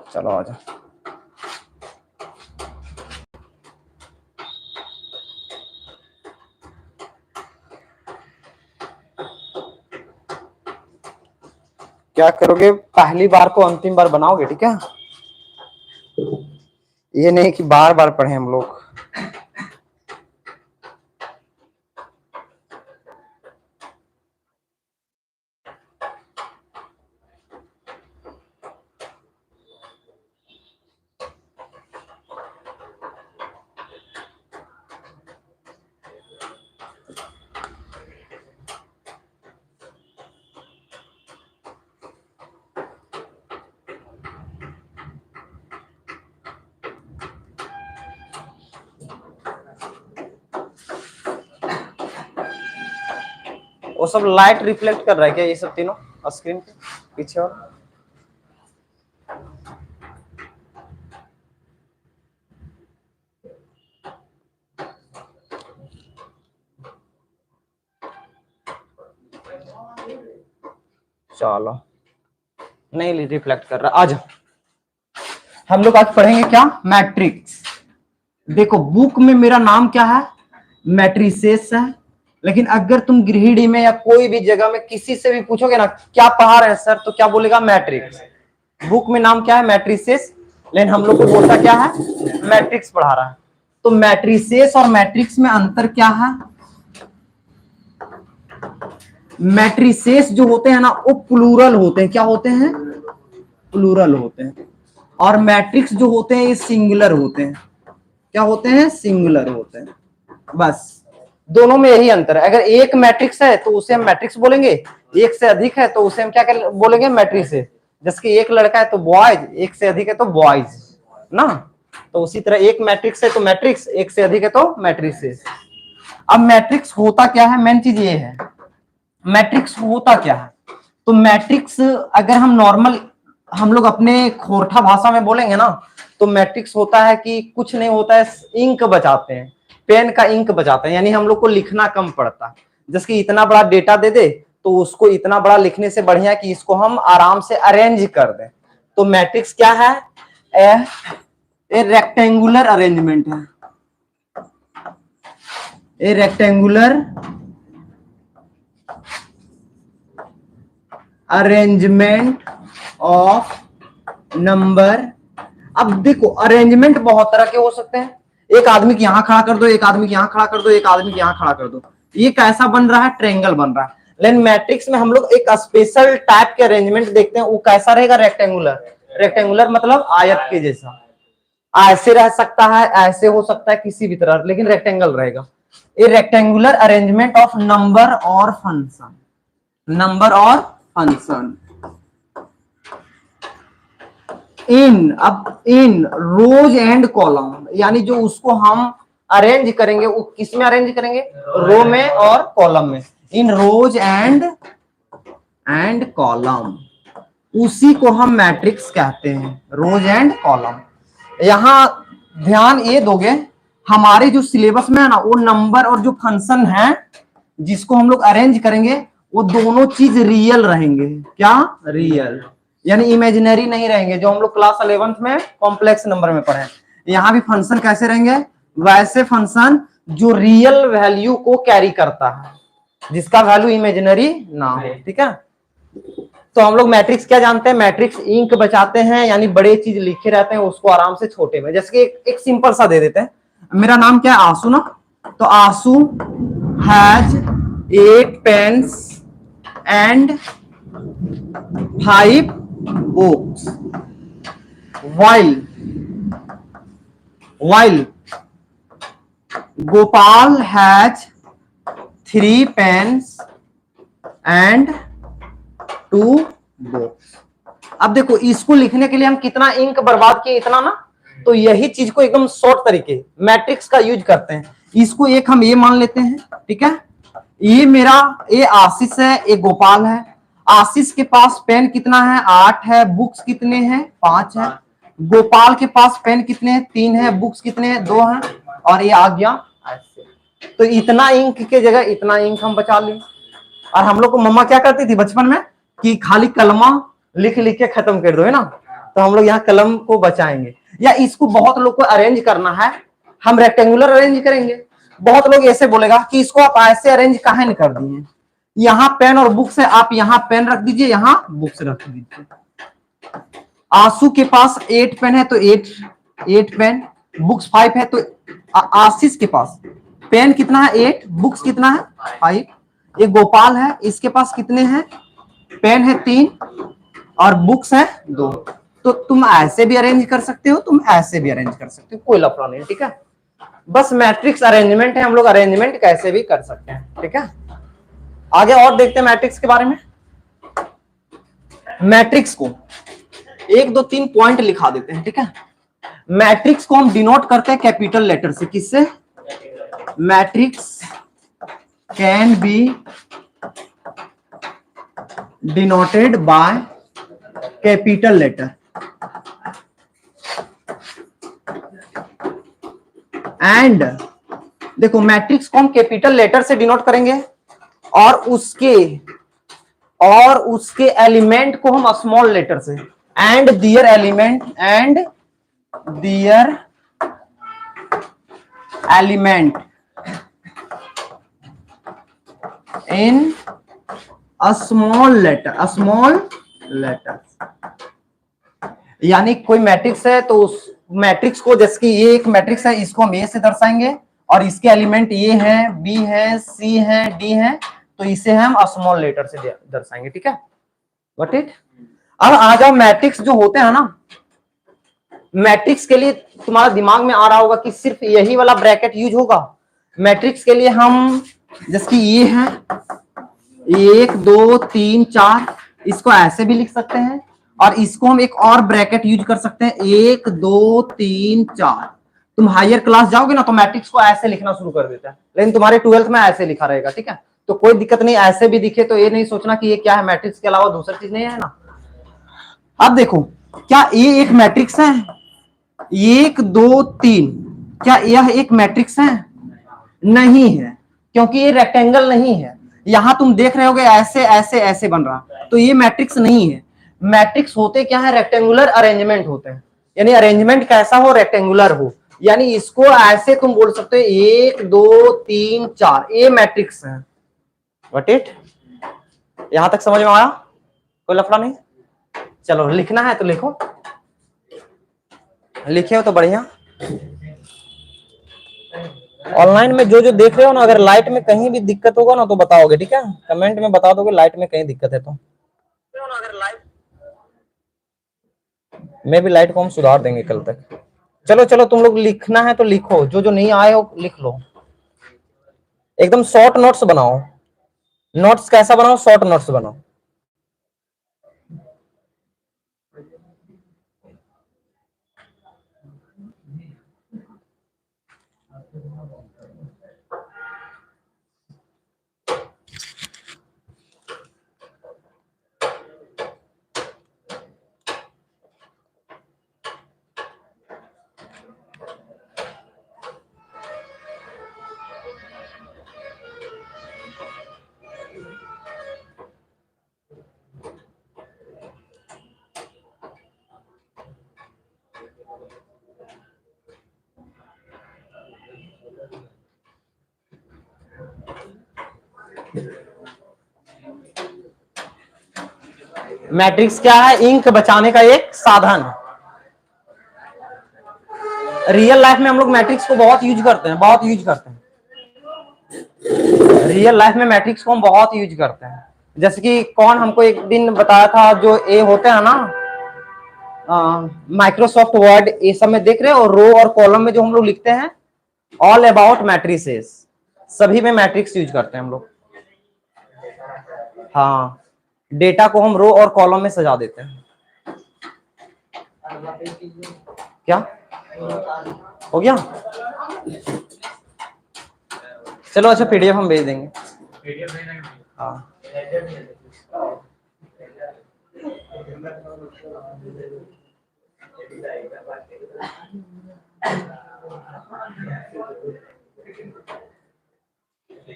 चलो आ जाओ। क्या करोगे, पहली बार को अंतिम बार बनाओगे, ठीक है। ये नहीं कि बार बार पढ़े हम लोग। वो सब लाइट रिफ्लेक्ट कर रहा है क्या, ये सब तीनों स्क्रीन के पीछे? और चलो नहीं रिफ्लेक्ट कर रहा। आज हम लोग आज पढ़ेंगे क्या, मैट्रिक्स। देखो बुक में मेरा नाम क्या है, मैट्रिसेस है, लेकिन अगर तुम गृहिणी में या कोई भी जगह में किसी से भी पूछोगे ना क्या पढ़ा रहे हैं सर, तो क्या बोलेगा, मैट्रिक्स। बुक में नाम क्या है, मैट्रिसेस, लेकिन हम लोग को बोलता क्या है, मैट्रिक्स पढ़ा रहा है। तो मैट्रिसेस और मैट्रिक्स में अंतर क्या है? मैट्रिसेस जो होते हैं ना वो प्लूरल होते हैं। क्या होते हैं? प्लूरल होते हैं। और मैट्रिक्स जो होते हैं ये सिंगुलर होते हैं। क्या होते हैं? सिंगुलर होते हैं। बस दोनों में यही अंतर है। अगर एक मैट्रिक्स है तो उसे हम मैट्रिक्स बोलेंगे, एक से अधिक है तो उसे हम क्या बोलेंगे, मैट्रिसेस। जैसे कि एक लड़का है तो बॉयज, एक से अधिक है तो बॉयज ना। तो उसी तरह एक मैट्रिक्स है तो मैट्रिक्स, एक से अधिक है तो मैट्रिसेस। अब मैट्रिक्स होता क्या है, मेन चीज ये है, मैट्रिक्स होता क्या है। तो मैट्रिक्स अगर हम नॉर्मल हम लोग अपने खोरठा भाषा में बोलेंगे ना, तो मैट्रिक्स होता है कि कुछ नहीं होता है, इंक बचाते हैं, पेन का इंक बचाते हैं, यानी हम लोग को लिखना कम पड़ता है। जैसे कि इतना बड़ा डेटा दे दे तो उसको इतना बड़ा लिखने से बढ़िया कि इसको हम आराम से अरेंज कर दें। तो मैट्रिक्स क्या है, ए रेक्टेंगुलर अरेंजमेंट है, ए रेक्टेंगुलर अरेंजमेंट ऑफ नंबर। अब देखो अरेंजमेंट बहुत तरह के हो सकते हैं, एक आदमी को यहां खड़ा कर दो, एक आदमी को यहां खड़ा कर दो, एक आदमी को यहां खड़ा कर दो, ये कैसा बन रहा है, ट्रायंगल बन रहा है। लेकिन मैट्रिक्स में हम लोग एक स्पेशल टाइप के अरेंजमेंट देखते हैं, वो कैसा रहेगा, रेक्टेंगुलर। रेक्टेंगुलर मतलब आयत के जैसा, ऐसे रह सकता है, ऐसे हो सकता है, किसी भी तरह, लेकिन रेक्टेंगल रहेगा। ये रेक्टेंगुलर अरेंजमेंट ऑफ नंबर और फंक्शन, नंबर और function in rows and column, यानी जो उसको हम अरेंज करेंगे वो किस में अरेंज करेंगे, रो में और कॉलम में, इन रोज एंड कॉलम, उसी को हम मैट्रिक्स कहते हैं, रोज एंड कॉलम। यहां ध्यान ये दोगे, हमारे जो सिलेबस में है ना, वो नंबर और जो फंक्शन है जिसको हम लोग अरेंज करेंगे वो दोनों चीज रियल रहेंगे। क्या? रियल, यानी इमेजिनरी नहीं रहेंगे, जो हम लोग क्लास 11th में कॉम्प्लेक्स नंबर में पढ़े। यहाँ भी फंक्शन कैसे रहेंगे, वैसे फंक्शन जो रियल वैल्यू को कैरी करता है, जिसका वैल्यू इमेजिनरी ना हो, ठीक है। तो हम लोग मैट्रिक्स क्या जानते हैं, मैट्रिक्स इंक बचाते हैं, यानी बड़े चीज लिखे रहते हैं उसको आराम से छोटे में, जैसे कि एक सिंपल सा दे देते हैं, मेरा नाम क्या है, आंसू ना, तो Anshu has 8 pens and 5 books while Gopal has 3 pens and 2 books। अब देखो इसको लिखने के लिए हम कितना इंक बर्बाद किए, इतना ना। तो यही चीज को एकदम शॉर्ट तरीके मैट्रिक्स का यूज करते हैं। इसको एक हम ये मान लेते हैं, ठीक है, ये आशीष है, ये गोपाल है। आशीष के पास पेन कितना है, 8 है, बुक्स कितने हैं, 5 है। गोपाल के पास पेन कितने हैं, 3 है, बुक्स कितने हैं, 2 हैं। और ये आ गया ऐसे, तो इतना इंक के जगह इतना इंक हम बचा लें। और हम लोग को मम्मा क्या करती थी बचपन में कि खाली कलमा लिख लिख के खत्म कर दो, है ना। तो हम लोग यहाँ कलम को बचाएंगे। या इसको बहुत लोग को अरेंज करना है, हम रेक्टेंगुलर अरेंज करेंगे। बहुत लोग ऐसे बोलेगा कि इसको आप ऐसे अरेंज काहे नहीं कर दिए, यहाँ पेन और बुक्स है, आप यहाँ पेन रख दीजिए, यहाँ बुक्स रख दीजिए। आंसू के पास 8 पेन है तो 8 पेन, बुक्स 5 है तो आशीष के पास पेन कितना है 8, बुक्स कितना है 5। ये गोपाल है, इसके पास कितने हैं, पेन है 3 और बुक्स है 2। तो तुम ऐसे भी अरेंज कर सकते हो, तुम ऐसे भी अरेंज कर सकते हो, कोई लफड़ा नहीं, ठीक है। बस मैट्रिक्स अरेंजमेंट है, हम लोग अरेंजमेंट कैसे भी कर सकते हैं, ठीक है। आगे और देखते हैं मैट्रिक्स के बारे में। मैट्रिक्स को 1 2 3 पॉइंट लिखा देते हैं, ठीक है। मैट्रिक्स को हम डिनोट करते हैं कैपिटल लेटर से, किससे, matrix can be denoted by capital letter and, देखो मैट्रिक्स को हम कैपिटल लेटर से डिनोट करेंगे और उसके एलिमेंट को हम स्मॉल लेटर से, and their element in small letter. यानी कोई मैट्रिक्स है तो उस मैट्रिक्स को, जैसे कि ये एक मैट्रिक्स है, इसको हम ए से दर्शाएंगे और इसके एलिमेंट ए है, बी है, सी है, डी है, तो इसे हम स्मॉल लेटर से दर्शाएंगे, ठीक है। Got it. अब आ जाओ मैट्रिक्स जो होते हैं ना, मैट्रिक्स के लिए तुम्हारा दिमाग में आ रहा होगा कि सिर्फ यही वाला ब्रैकेट यूज होगा। मैट्रिक्स के लिए हम, जैसे कि ये है 1 2 3 4, इसको ऐसे भी लिख सकते हैं और इसको हम एक और ब्रैकेट यूज कर सकते हैं 1 2 3 4। तुम हायर क्लास जाओगे ना तो मैट्रिक्स को ऐसे लिखना शुरू कर देता है, लेकिन तुम्हारे 12th में ऐसे लिखा रहेगा, ठीक है। तो कोई दिक्कत नहीं, ऐसे भी दिखे तो ये नहीं सोचना कि ये क्या है, मैट्रिक्स के अलावा दूसरी चीज नहीं है ना। अब देखो, क्या ये एक मैट्रिक्स है, 1 2 3, क्या यह एक मैट्रिक्स है, नहीं है, क्योंकि ये रेक्टेंगल नहीं है। यहां तुम देख रहे होगे ऐसे ऐसे ऐसे बन रहा, तो ये मैट्रिक्स नहीं है। मैट्रिक्स होते क्या है, रेक्टेंगुलर अरेंजमेंट होते हैं, यानी अरेंजमेंट कैसा हो, रेक्टेंगुलर हो। यानी इसको ऐसे तुम बोल सकते हो 1 2 3 4, ये मैट्रिक्स है। व्हाट इट, यहां तक समझ में आया, कोई लफड़ा नहीं। चलो लिखना है तो लिखो, लिखे हो तो बढ़िया। ऑनलाइन में जो जो देख रहे हो ना, अगर लाइट में कहीं भी दिक्कत होगा ना तो बताओगे, ठीक है, कमेंट में बता दोगे लाइट में कहीं दिक्कत है तो। मैं भी लाइट को हम सुधार देंगे कल तक। चलो चलो तुम लोग लिखना है तो लिखो, जो जो नहीं आए हो लिख लो। एकदम शॉर्ट नोट्स बनाओ। नोट्स कैसा बनाओ, शॉर्ट नोट्स बनाओ। मैट्रिक्स क्या है, इंक बचाने का एक साधन। रियल लाइफ में हम लोग मैट्रिक्स को बहुत यूज करते हैं, बहुत यूज करते हैं। रियल लाइफ में मैट्रिक्स को हम बहुत यूज करते हैं। जैसे कि कौन हमको एक दिन बताया था, जो ए होते हैं ना माइक्रोसॉफ्ट वर्ड, ये सब में देख रहे हो, रो और कॉलम में जो हम लोग लिखते हैं, ऑल अबाउट मैट्रिसेस, सभी में मैट्रिक्स यूज करते हैं हम लोग। हाँ, डेटा को हम रो और कॉलम में सजा देते हैं। क्या हो गया, चलो अच्छा पीडीएफ हम भेज देंगे। हाँ आज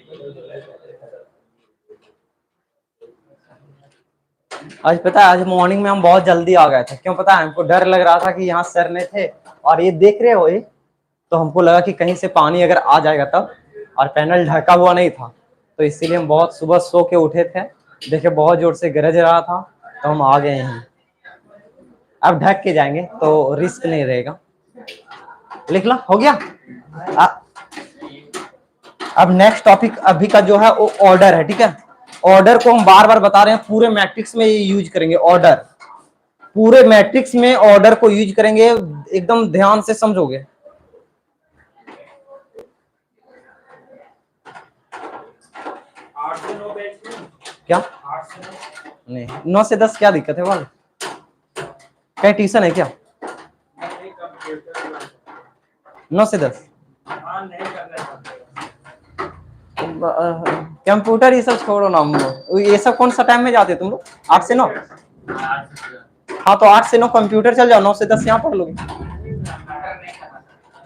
पता है, आज मॉर्निंग में हम बहुत जल्दी आ गए थे। क्यों पता है? हमको डर लग रहा था कि यहाँ सर नहीं थे, और ये देख रहे हो ये, तो हमको लगा कि कहीं से पानी अगर आ जाएगा तब, और पैनल ढका हुआ नहीं था, तो इसीलिए हम बहुत सुबह सो के उठे थे। देखे बहुत जोर से गरज रहा था, तो हम आ गए हैं। अब ढक के जाएंगे तो रिस्क नहीं रहेगा। लिख लो, हो गया। अब नेक्स्ट टॉपिक अभी का जो है वो ऑर्डर है, ठीक है। ऑर्डर को हम बार बार बता रहे हैं, पूरे मैट्रिक्स में ये यूज करेंगे ऑर्डर। पूरे मैट्रिक्स में ऑर्डर को यूज करेंगे, एकदम ध्यान से समझोगे। क्या नहीं, 9 से 10 क्या दिक्कत है? बोल, कहीं ट्यूशन है क्या? 9 से 10 कंप्यूटर ये सब छोड़ो ना, ये सब कौन सा टाइम में जाते तुम लोग? 8 से 9? हाँ तो 8 से 9 कंप्यूटर चल जाओ, 9 से 10 यहाँ पढ़ लोगे।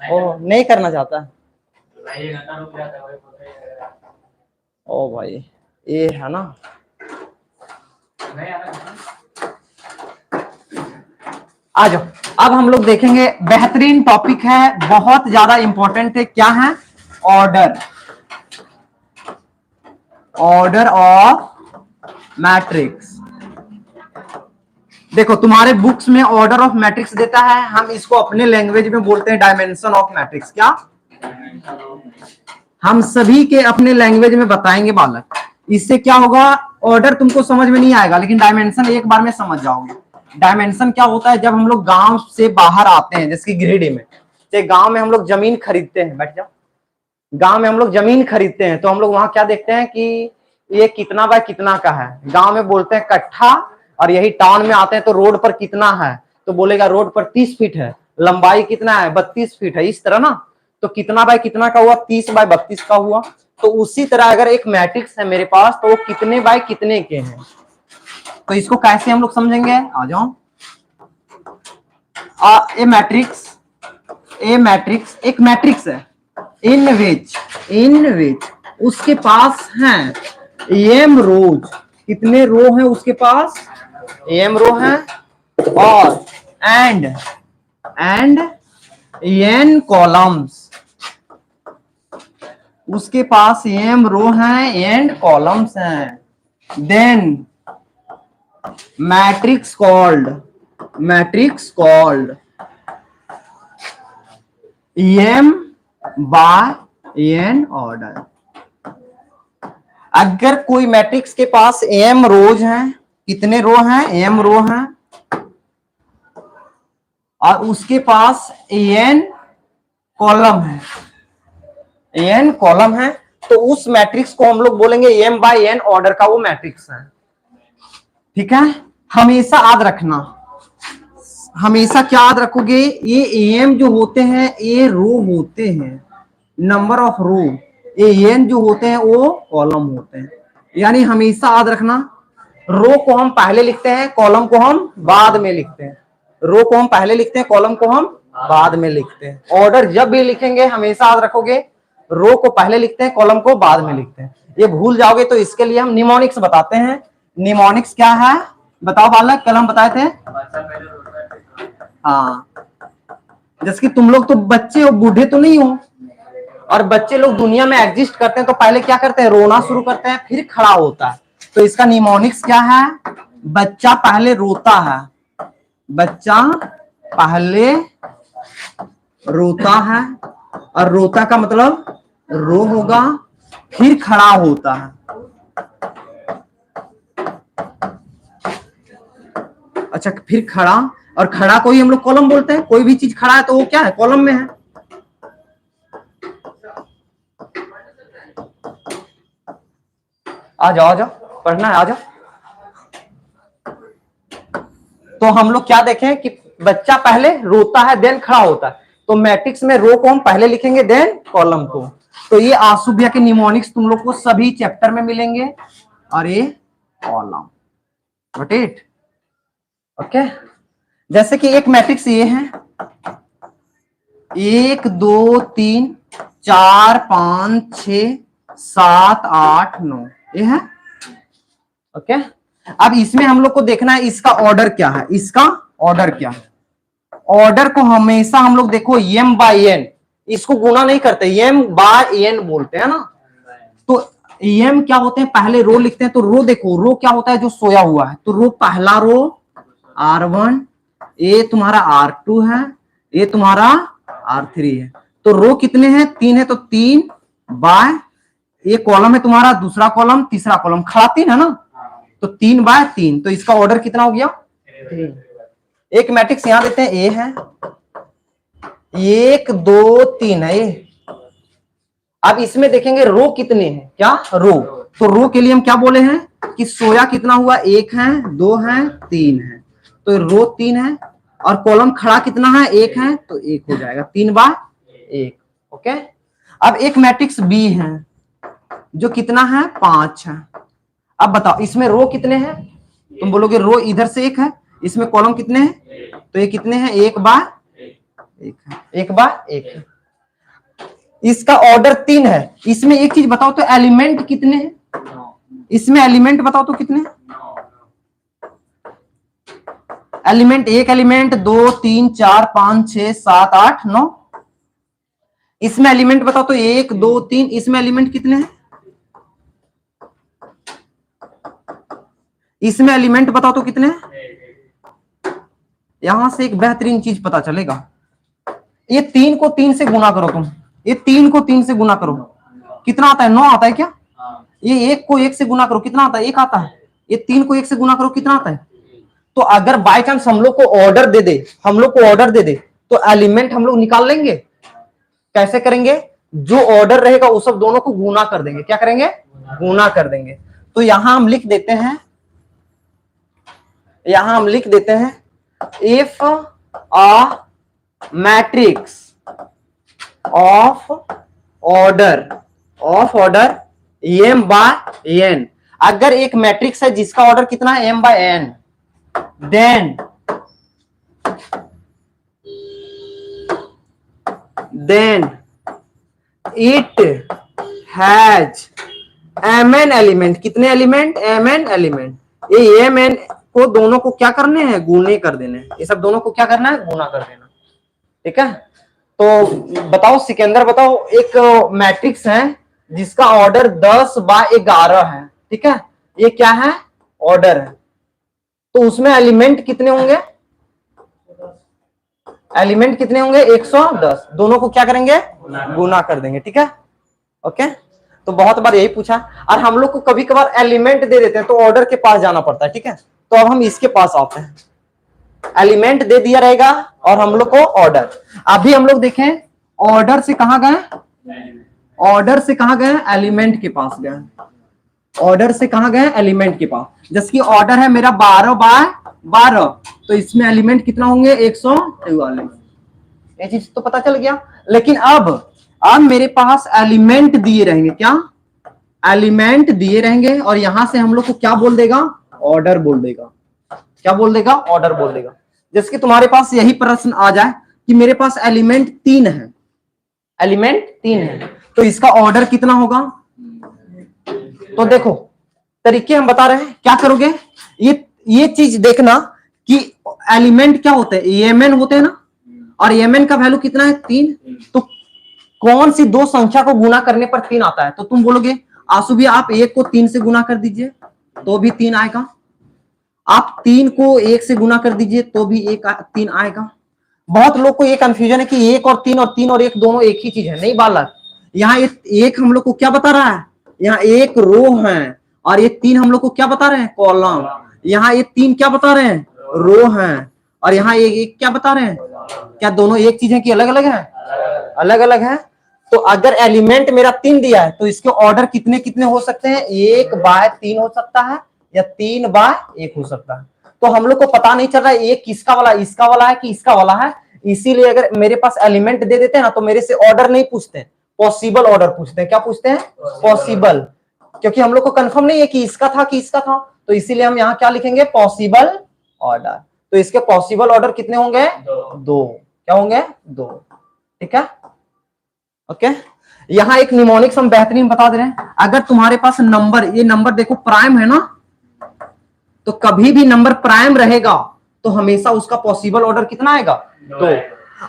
ओ नहीं करना चाहता है? ओ भाई ये है ना। आ जाओ, अब हम लोग देखेंगे बेहतरीन टॉपिक है, बहुत ज्यादा इंपॉर्टेंट है। क्या है? ऑर्डर। Order of matrix. देखो तुम्हारे बुक्स में ऑर्डर ऑफ मैट्रिक्स देता है, हम इसको अपने लैंग्वेज में बोलते हैं डायमेंशन ऑफ मैट्रिक्स। क्या? हम सभी के अपने लैंग्वेज में बताएंगे बालक। इससे क्या होगा, ऑर्डर तुमको समझ में नहीं आएगा, लेकिन डायमेंशन एक बार में समझ जाओगे। डायमेंशन क्या होता है? जब हम लोग गांव से बाहर आते हैं, जैसे गिरिडीह में, गांव में हम लोग जमीन खरीदते हैं, बैठ जाओ, गांव में हम लोग जमीन खरीदते हैं, तो हम लोग वहां क्या देखते हैं कि ये कितना बाय कितना का है। गांव में बोलते हैं कट्ठा, और यही टाउन में आते हैं तो रोड पर कितना है, तो बोलेगा रोड पर 30 फीट है, लंबाई कितना है, 32 फीट है, इस तरह ना। तो कितना बाय कितना का हुआ? 30 बाय 32 का हुआ। तो उसी तरह अगर एक मैट्रिक्स है मेरे पास, तो वो कितने बाय कितने के हैं। तो इसको कैसे हम लोग समझेंगे? आ जाओ। ए मैट्रिक्स एक मैट्रिक्स है, इन विच उसके पास हैं एम रोज। कितने रो हैं उसके पास? एम रो है, और एंड एन कॉलम्स। उसके पास एम रो है एंड कॉलम्स हैं। Then matrix called m by n order. अगर कोई मैट्रिक्स के पास एम रोज हैं, कितने रो हैं? एम रो हैं, और उसके पास एन कॉलम है, तो उस मैट्रिक्स को हम लोग बोलेंगे एम बाय एन ऑर्डर का वो मैट्रिक्स है। ठीक है, हमेशा याद रखना, हमेशा क्या याद रखोगे? ये एम जो होते हैं ये रो होते हैं, नंबर ऑफ रो। ये एन जो होते हैं वो कॉलम होते हैं। यानी हमेशा याद रखना, रो को हम पहले लिखते हैं, कॉलम को हम बाद में लिखते हैं। रो को हम पहले लिखते हैं, कॉलम को हम बाद में लिखते हैं। ऑर्डर जब भी लिखेंगे हमेशा याद रखोगे, रो को पहले लिखते हैं, कॉलम को बाद में लिखते हैं। ये भूल जाओगे तो इसके लिए हम निमोनिक्स बताते हैं। निमोनिक्स क्या है बताओ बालक, कल हम बताए थे। हाँ, जैसे कि तुम लोग तो बच्चे हो, बूढ़े तो नहीं हो, और बच्चे लोग दुनिया में एग्जिस्ट करते हैं तो पहले क्या करते हैं? रोना शुरू करते हैं, फिर खड़ा होता है। तो इसका निमोनिक्स क्या है? बच्चा पहले रोता है, बच्चा पहले रोता है, और रोता का मतलब रो होगा, फिर खड़ा होता है। अच्छा, फिर खड़ा, और खड़ा को ही हम लोग कॉलम बोलते हैं। कोई भी चीज खड़ा है तो वो क्या है? कॉलम में है। आ जाओ पढ़ना है, आ जाओ। तो हम लोग क्या देखें कि बच्चा पहले रोता है देन खड़ा होता है, तो मैट्रिक्स में रो को हम पहले लिखेंगे देन कॉलम को। तो ये आंसू भैया के निमोनिक्स तुम लोग को सभी चैप्टर में मिलेंगे, और ये कॉलम, गॉट इट? ओके, जैसे कि एक मैट्रिक्स ये है, 1 2 3 4 5 6 7 8 9 ये है। ओके, अब इसमें हम लोग को देखना है इसका ऑर्डर क्या है, इसका ऑर्डर क्या है। ऑर्डर को हमेशा हम लोग देखो m बाई n, इसको गुना नहीं करते, m बाय n बोलते हैं ना। तो m क्या होते हैं, पहले रो लिखते हैं। तो रो देखो, रो क्या होता है, जो सोया हुआ है। तो रो पहला रो r1, ये तुम्हारा r2 है, ये तुम्हारा r3 है। तो रो कितने हैं, 3 है, तो 3 बाय, ये कॉलम है तुम्हारा, दूसरा कॉलम, तीसरा कॉलम, खड़ा 3 है ना, तो 3 बाय 3। तो इसका ऑर्डर कितना हो गया, 3। एक मैट्रिक्स यहां देते हैं, ए है, 1 2 3 है ये। अब इसमें देखेंगे रो कितने हैं, क्या रो। तो रो के लिए हम क्या बोले हैं कि सोया कितना हुआ, 1 है, 2 है, 3 है। तो रो 3 है, और कॉलम खड़ा कितना है, 1 है, तो 1 हो जाएगा, 3 बाय 1। ओके, अब एक मैट्रिक्स बी है जो कितना है, 5 है। अब बताओ इसमें रो कितने हैं, तुम बोलोगे रो इधर से 1 है, इसमें कॉलम कितने हैं, तो ये कितने हैं, 1 बाय 1 है, 1 बाय 1 है। इसका ऑर्डर 3 है। इसमें एक चीज बताओ तो एलिमेंट कितने हैं, इसमें एलिमेंट बताओ तो कितने, एलिमेंट, एक एलिमेंट, 2 3 4 5 6 7 8 9। इसमें एलिमेंट बताओ तो 1 2 3, इसमें एलिमेंट कितने हैं, इसमें एलिमेंट बताओ तो कितने हैं। यहां से एक बेहतरीन चीज पता चलेगा, ये 3 को 3 से गुना करो तुम, ये 3 को 3 से गुना करो, कितना आता है, 9 आता है क्या। ये 1 को 1 से गुना करो, कितना आता है, 1 आता है। ये 3 को 1 से गुना करो, कितना आता है। तो अगर बाय चांस हम लोग को ऑर्डर दे दे, हम लोग को ऑर्डर दे दे, तो एलिमेंट हम लोग निकाल लेंगे। कैसे करेंगे, जो ऑर्डर रहेगा वो सब दोनों को गुना कर देंगे, क्या करेंगे, गुना कर देंगे। तो यहां हम लिख देते हैं, यहां हम लिख देते हैं, if a matrix of order m by n, अगर एक मैट्रिक्स है जिसका ऑर्डर कितना है, m by n, then it has mn element, कितने एलिमेंट, mn एलिमेंट। ये mn को दोनों को क्या करने हैं, गुणे कर देने, ये सब दोनों को क्या करना है, गुना कर देना। ठीक है, तो बताओ सिकंदर, बताओ एक मैट्रिक्स है जिसका ऑर्डर 10 बाय 11 है, ठीक है, ये क्या है, ऑर्डर है। तो उसमें एलिमेंट कितने होंगे, एलिमेंट कितने होंगे, 110। दोनों को क्या करेंगे, गुना कर देंगे। ठीक है, ओके। तो बहुत बार यही पूछा, और हम लोग को कभी कभार एलिमेंट दे देते हैं तो ऑर्डर के पास जाना पड़ता है। ठीक है, तो अब हम इसके पास आते हैं, एलिमेंट दे दिया रहेगा और हम लोग को ऑर्डर। अभी हम लोग देखें ऑर्डर से कहां गए, ऑर्डर से कहां गए, एलिमेंट के पास गए, ऑर्डर से कहां गए, एलिमेंट के पास। जैसे कि ऑर्डर है मेरा 12 बाय 12, तो इसमें एलिमेंट कितना होंगे, 144। ये चीज तो पता चल गया। लेकिन अब मेरे पास एलिमेंट दिए रहेंगे, क्या एलिमेंट दिए रहेंगे, और यहां से हम लोग को क्या बोल देगा, ऑर्डर बोल देगा। क्या बोल देगा, ऑर्डर बोल देगा। जैसे कि तुम्हारे पास यही प्रश्न आ जाए कि मेरे पास एलिमेंट 3 है, एलिमेंट 3 है, तो इसका ऑर्डर कितना होगा। तो देखो तरीके हम बता रहे हैं, क्या करोगे, ये चीज देखना कि एलिमेंट क्या होते हैं, एमएन होते हैं ना, और एमएन का वैल्यू कितना है, 3। तो कौन सी दो संख्या को गुना करने पर 3 आता है। तो तुम बोलोगे आंसू भी आप 1 को 3 से गुना कर दीजिए तो भी 3 आएगा, आप 3 को 1 से गुना कर दीजिए तो भी 3 आएगा। बहुत लोग को ये कंफ्यूजन है कि 1 और 3 और 3 और 1 दोनों एक ही चीज है। नहीं बालक, यहाँ एक हम लोग को क्या बता रहा है, यहाँ 1 रो है, और ये 3 हम लोग को क्या बता रहे हैं, कॉलम। यहाँ ये 3 क्या बता रहे हैं, रो है, और यहाँ एक क्या बता रहे हैं, क्या दोनों एक चीज है कि अलग अलग है, अलग अलग है। तो अगर एलिमेंट मेरा 3 दिया है तो इसके ऑर्डर कितने कितने हो सकते हैं, 1 बाय 3 हो सकता है, या 3 बाय 1 हो सकता है। तो हम लोग को पता नहीं चल रहा है ये किसका वाला, इसका वाला है कि इसका वाला है। इसीलिए अगर मेरे पास एलिमेंट दे देते हैं ना, तो मेरे से ऑर्डर नहीं पूछते, पॉसिबल ऑर्डर पूछते हैं। क्या पूछते हैं, पॉसिबल, क्योंकि हम लोग को कंफर्म नहीं है कि इसका था कि इसका था। तो इसीलिए हम यहाँ क्या लिखेंगे, पॉसिबल ऑर्डर। तो इसके पॉसिबल ऑर्डर कितने होंगे, 2। क्या होंगे, 2। ठीक है, ओके। यहाँ एक निमोनिक्स हम बेहतरीन बता दे रहे हैं। अगर तुम्हारे पास नंबर, ये नंबर देखो प्राइम है ना, तो कभी भी नंबर प्राइम रहेगा तो हमेशा उसका पॉसिबल ऑर्डर कितना आएगा? 2।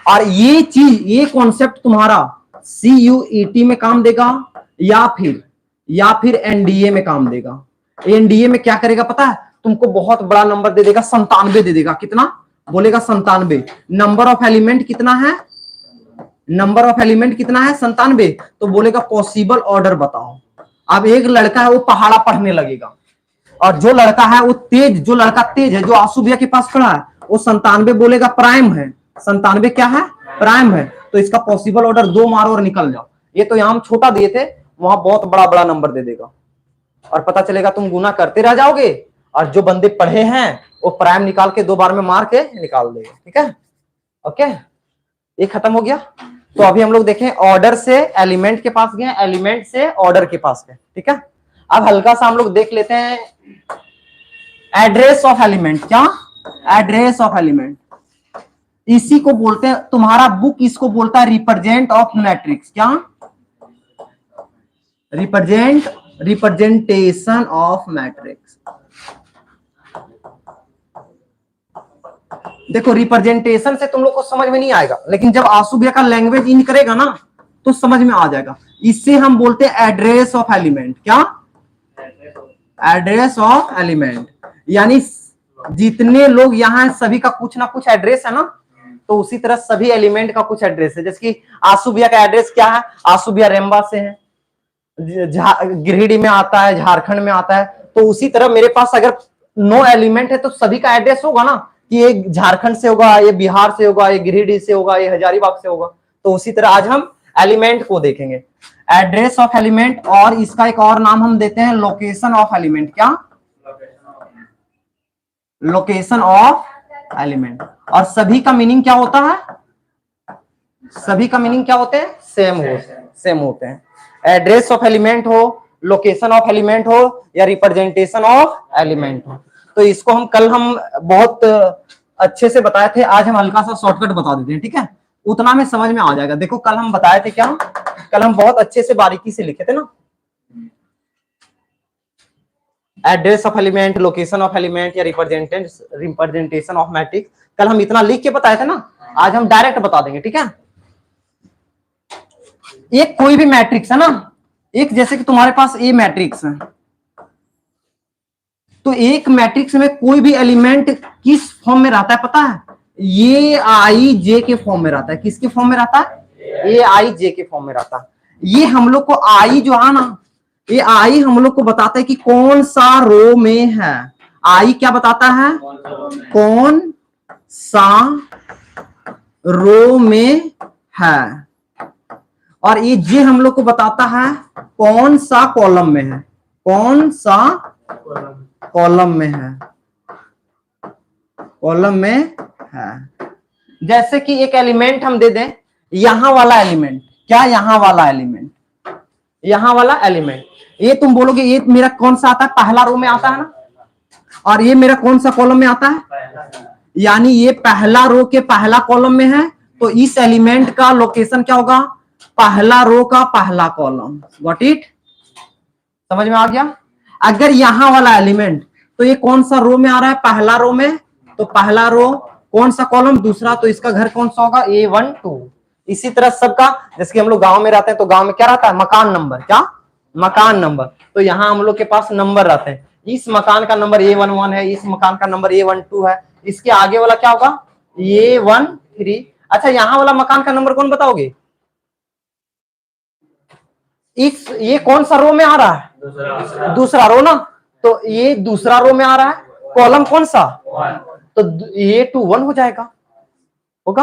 और ये चीज, ये कॉन्सेप्ट तुम्हारा CUET में काम देगा या फिर एनडीए में काम देगा। एनडीए में क्या करेगा पता है? तुमको बहुत बड़ा नंबर दे देगा, 97 दे देगा। कितना बोलेगा? 97। नंबर ऑफ एलिमेंट कितना है? नंबर ऑफ एलिमेंट कितना है? 97। तो बोलेगा पॉसिबल ऑर्डर बताओ। अब एक लड़का है वो पहाड़ा पढ़ने लगेगा, और जो लड़का है वो तेज, जो लड़का तेज है, जो आंसू भैया के पास खड़ा है, वो 97 बोलेगा प्राइम है। 97 क्या है? प्राइम है। तो इसका पॉसिबल ऑर्डर 2 मारो और निकल जाओ। ये तो यहां हम छोटा दिए थे, वहां बहुत बड़ा बड़ा नंबर दे देगा, और पता चलेगा तुम गुना करते रह जाओगे, और जो बंदे पढ़े हैं वो प्राइम निकाल के 2 बार में मार के निकाल देगा। ठीक है, ओके, ये खत्म हो गया। तो अभी हम लोग देखें, ऑर्डर से एलिमेंट के पास गए, एलिमेंट से ऑर्डर के पास गए। ठीक है, अब हल्का सा हम लोग देख लेते हैं एड्रेस ऑफ एलिमेंट। क्या? Address of element. इसी को बोलते हैं, तुम्हारा बुक इसको बोलता है रिप्रेजेंट ऑफ मैट्रिक्स। क्या? Representation of matrix. देखो रिप्रेजेंटेशन से तुम लोग को समझ में नहीं आएगा, लेकिन जब आंसू भैया का लैंग्वेज इन करेगा ना तो समझ में आ जाएगा। इससे हम बोलते हैं एड्रेस ऑफ एलिमेंट। क्या? Address of element. यानी जितने लोग यहाँ हैं सभी का कुछ ना कुछ एड्रेस है ना, तो उसी तरह सभी एलिमेंट का कुछ एड्रेस है। जैसे कि आंसू भैया का एड्रेस क्या है? आंसू भैया रेम्बा से है, गिरिडीह में आता है, झारखंड में आता है। तो उसी तरह मेरे पास अगर 9 एलिमेंट है तो सभी का एड्रेस होगा ना, कि ये झारखंड से होगा, ये बिहार से होगा, ये गिरिडीह से होगा, ये हजारीबाग से होगा। तो उसी तरह आज हम एलिमेंट को देखेंगे, एड्रेस ऑफ एलिमेंट, और इसका एक और नाम हम देते हैं लोकेशन ऑफ एलिमेंट। क्या? Location of element. और सभी का मीनिंग क्या होता है? सभी का मीनिंग क्या होते हैं? सेम होते हैं। एड्रेस ऑफ एलिमेंट हो, लोकेशन ऑफ एलिमेंट हो, या रिप्रेजेंटेशन ऑफ एलिमेंट हो। तो इसको हम बहुत अच्छे से बताए थे, आज हम हल्का सा शॉर्टकट बता देते हैं। ठीक है, उतना में समझ में आ जाएगा। देखो कल हम बताए थे क्या? कल हम बहुत अच्छे से बारीकी से लिखे थे ना, address of element, location of element, या रिप्रेजेंटेशन ऑफ मैट्रिक्स। कल हम इतना लिख के बताए थे ना, आज हम डायरेक्ट बता देंगे। ठीक है, एक कोई भी मैट्रिक्स है ना, एक जैसे कि तुम्हारे पास ए मैट्रिक्स है, तो एक मैट्रिक्स में कोई भी एलिमेंट किस फॉर्म में रहता है पता है? ये आई जे के फॉर्म में रहता है। किसके फॉर्म में रहता है? ए आई जे के फॉर्म में रहता है। ये हम लोग को आई जो है ना, ये आई हम लोग को बताता है कि कौन सा रो में है। आई क्या बताता है? कौन सा रो में है। और ये जे हम लोग को बताता है कौन सा कॉलम में है। कौन सा कॉलम में है? कॉलम में है। जैसे कि एक एलिमेंट हम दे दें, यहां वाला एलिमेंट। क्या? यहां वाला एलिमेंट, यहां वाला एलिमेंट। ये तुम बोलोगे ये मेरा कौन सा आता है? पहला रो में आता है ना, और ये मेरा कौन सा कॉलम में आता है? यानी ये पहला रो के पहला कॉलम में है, तो इस एलिमेंट का लोकेशन क्या होगा? पहला रो का पहला कॉलम। Got it? समझ में आ गया? अगर यहां वाला एलिमेंट, तो ये कौन सा रो में आ रहा है? पहला रो में, तो पहला रो कौन सा कॉलम? दूसरा, तो इसका घर कौन सा होगा? A1 2। इसी तरह सबका, जैसे कि हम लोग गांव में रहते हैं तो गांव में क्या रहता है? मकान नंबर। क्या? मकान नंबर। तो यहाँ हम लोग के पास नंबर रहते हैं। इस मकान का नंबर A11 है, इस मकान का नंबर A12 है। इसके आगे वाला क्या होगा? A13। अच्छा, यहाँ वाला मकान का नंबर कौन बताओगे? ये कौन सा रो में आ रहा है? दूसरा रो ना, तो ये दूसरा रो में आ रहा है। कॉलम कौन सा? तो A21 हो जाएगा, होगा।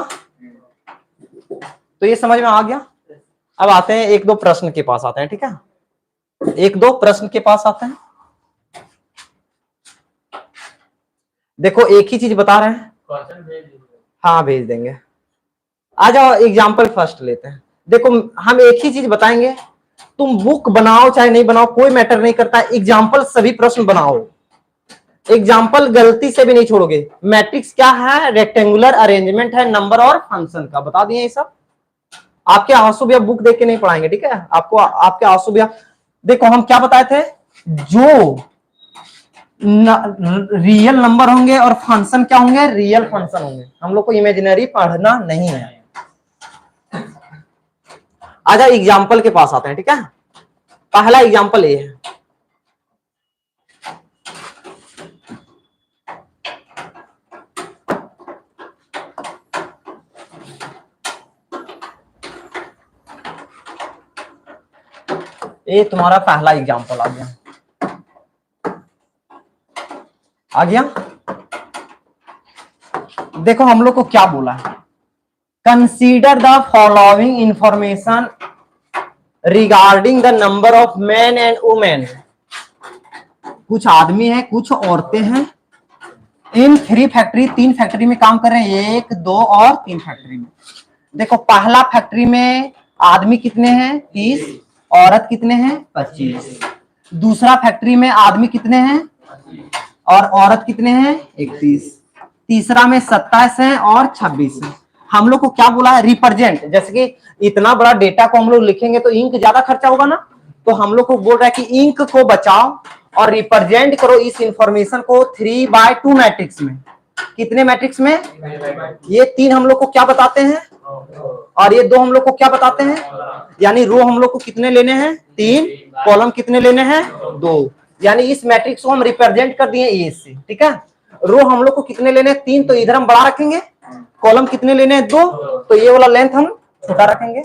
तो ये समझ में आ गया। अब आते हैं एक दो प्रश्न के पास आते हैं। ठीक है, एक दो प्रश्न के पास आते हैं। देखो एक ही चीज बता रहे हैं। हाँ भेज देंगे। आ जाओ, एग्जाम्पल फर्स्ट लेते हैं। देखो हम एक ही चीज बताएंगे, तुम बुक बनाओ चाहे नहीं बनाओ कोई मैटर नहीं करता, एग्जाम्पल सभी प्रश्न बनाओ, एग्जाम्पल गलती से भी नहीं छोड़ोगे। मैट्रिक्स क्या है? रेक्टेंगुलर अरेंजमेंट है नंबर और फंक्शन का। बता दिए ये सब। आपके आंसू भैया बुक देख के नहीं पढ़ाएंगे, ठीक है? आपको आपके आंसू भैया, देखो हम क्या बताए थे, जो रियल नंबर होंगे और फंक्शन क्या होंगे, रियल फंक्शन होंगे। हम लोग को इमेजिनरी पढ़ना नहीं है। आजा एग्जाम्पल के पास आते हैं, ठीक है? पहला एग्जाम्पल ये है, ये तुम्हारा पहला एग्जाम्पल आ गया, आ गया। देखो हम लोग को क्या बोला है, consider the following information regarding the number of man and women. कुछ आदमी है, कुछ औरतें हैं, इन 3 फैक्ट्री, 3 फैक्ट्री में काम कर रहे हैं, 1, 2 और 3 फैक्ट्री में। देखो पहला फैक्ट्री में आदमी कितने हैं, 30, औरत कितने हैं, 25। दूसरा फैक्ट्री में आदमी कितने हैं और औरत कितने हैं, 31। तीसरा में 27 है और 26 है। हम लोग को क्या बोला है, रिप्रेजेंट। जैसे कि इतना बड़ा डेटा को हम लोग लिखेंगे तो इंक ज्यादा खर्चा होगा ना, तो हम लोग को बोल रहा है कि इंक को बचाओ और रिप्रेजेंट करो इस इंफॉर्मेशन को 3/2 मैट्रिक्स में। कितने मैट्रिक्स में, ये 3 हम लोग को क्या बताते हैं और ये 2 हम लोग को क्या बताते हैं, यानी रो हम लोग को कितने लेने हैं, 3, कॉलम कितने लेने हैं, 2। यानी इस मैट्रिक्स को हम रिप्रेजेंट कर दिए ए से, ठीक है? रो हम लोग को कितने लेने हैं, 3, तो इधर हम बड़ा रखेंगे। कॉलम कितने लेने हैं, 2, तो ये वाला लेंथ हम छोटा रखेंगे।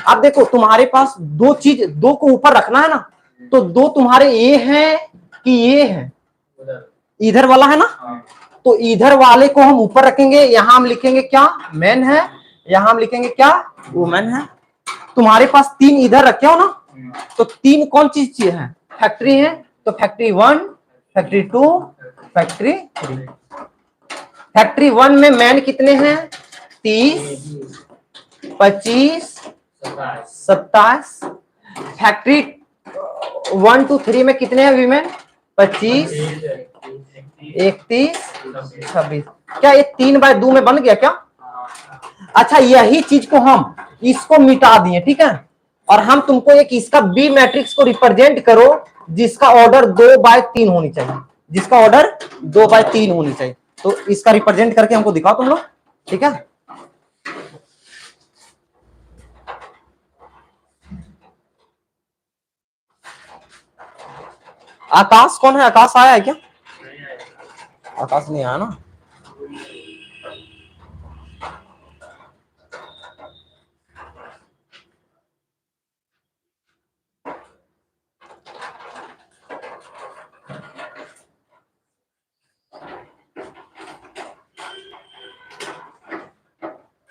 अब देखो तुम्हारे पास 2 चीज, 2 को ऊपर रखना है ना, तो 2 तुम्हारे ये है कि ये है, इधर वाला है ना, तो इधर वाले को हम ऊपर रखेंगे। यहां हम लिखेंगे क्या, मैन है, यहां हम लिखेंगे क्या, वुमेन है। तुम्हारे पास 3 इधर रखे हो ना, तो 3 कौन चीज है, फैक्ट्री है, तो फैक्ट्री 1, फैक्ट्री 2, फैक्ट्री 3। फैक्ट्री 1 में मैन कितने हैं, 30, 25, 27। फैक्ट्री 1 to 3 में कितने हैं वीमेन, 25, 31, 26। क्या ये 3/2 में बन गया क्या? अच्छा, यही चीज को हम इसको मिटा दिए, ठीक है? और हम तुमको एक इसका बी मैट्रिक्स को रिप्रेजेंट करो जिसका ऑर्डर 2/3 होनी चाहिए, जिसका ऑर्डर 2/3 होनी चाहिए। तो इसका रिप्रेजेंट करके हमको दिखाओ तुम लोग, ठीक है? आकाश कौन है, आकाश आया है क्या? आकाश नहीं आया ना।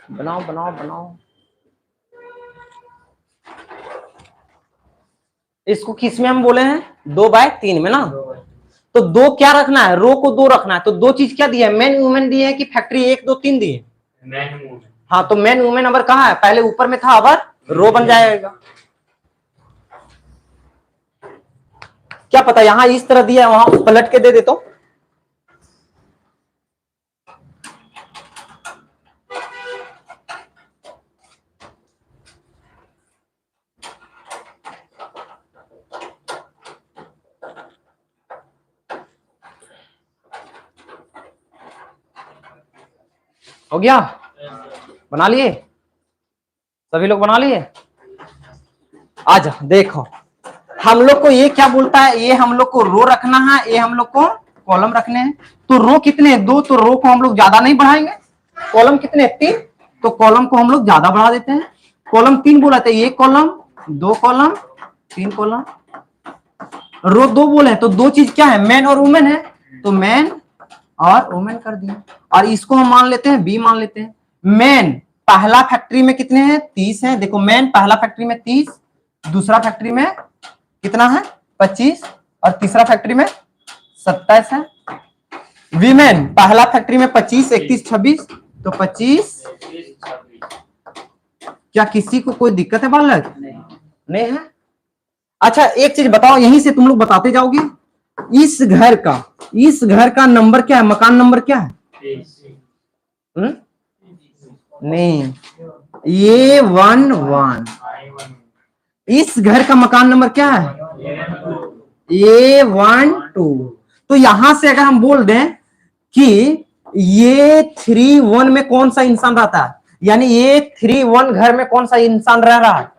बनाओ बनाओ बनाओ। इसको किस में हम बोले हैं, 2/3 में ना। तो 2 क्या रखना है, रो को 2 रखना है। तो 2 चीज क्या दिया है, मैन वुमेन दिए है कि फैक्ट्री 1, 2, 3 दिए, हाँ। तो मैन वुमेन अगर कहाँ है, पहले ऊपर में था, अब रो बन जाएगा। क्या पता यहां इस तरह दिया है, वहां पलट के दे देता हूं। हो गया, बना लिए सभी लोग, बना लिए। आजा देखो, हम लोग को ये क्या बोलता है, ये हम लोग को रो रखना है, ये हम लोग को कॉलम रखने हैं। तो रो कितने, 2, तो रो को हम लोग ज्यादा नहीं बढ़ाएंगे। कॉलम कितने, 3, तो कॉलम को हम लोग ज्यादा बढ़ा देते हैं। कॉलम 3 बोला था, 1 कॉलम, 2 कॉलम, 3 कॉलम। रो 2 बोले तो 2 चीज क्या है, मैन और वुमेन है, तो मैन और वुमेन कर दिए। और इसको हम मान लेते हैं बी, मान लेते हैं। मैन पहला फैक्ट्री में कितने हैं, 30 हैं। देखो मैन पहला फैक्ट्री में 30, दूसरा फैक्ट्री में कितना है, 25, और तीसरा फैक्ट्री में 27 है। वीमेन पहला फैक्ट्री में 25, 31, 26, तो 25। क्या किसी को कोई दिक्कत है बालक? नहीं है। अच्छा एक चीज बताओ, यहीं से तुम लोग बताते जाओगे, इस घर का नंबर क्या है, मकान नंबर क्या है? नहीं, A11। इस घर का मकान नंबर क्या है? A12। तो यहां से अगर हम बोल दें कि A31 में कौन सा इंसान रहता है, यानी A31 घर में कौन सा इंसान रह रहा है?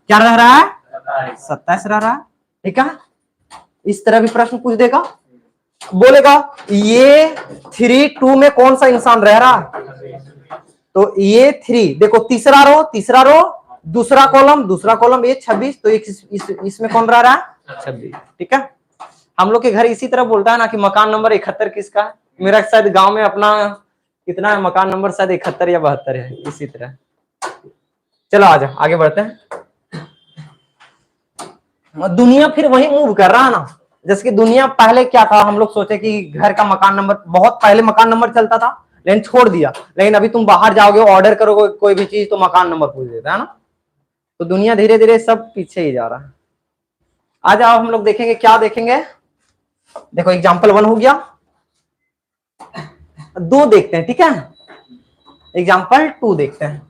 क्या रह रहा है? 27 रह रहा है। ठीक है, इस तरह भी प्रश्न पूछ देगा, बोलेगा A32 में कौन सा इंसान रह रहा है? तो A3 देखो, तीसरा रो दूसरा कॉलम A26, तो इसमें कौन रह रहा है? 26। ठीक है, हम लोग के घर इसी तरह बोलता है ना कि मकान नंबर 71 किसका है? मेरा शायद गांव में अपना कितना है मकान नंबर, शायद 71 या 72 है, इसी तरह। चलो आ जाओ आगे बढ़ते हैं। दुनिया फिर वही मूव कर रहा है ना, जैसे कि दुनिया पहले क्या था, हम लोग सोचे कि घर का मकान नंबर, बहुत पहले मकान नंबर चलता था लेकिन छोड़ दिया, लेकिन अभी तुम बाहर जाओगे ऑर्डर करोगे कोई भी चीज तो मकान नंबर पूछ देता है ना। तो दुनिया धीरे धीरे सब पीछे ही जा रहा है। आ जाओ हम लोग देखेंगे, क्या देखेंगे, देखो एग्जाम्पल 1 हो गया, 2 देखते हैं। ठीक है, एग्जाम्पल 2 देखते हैं।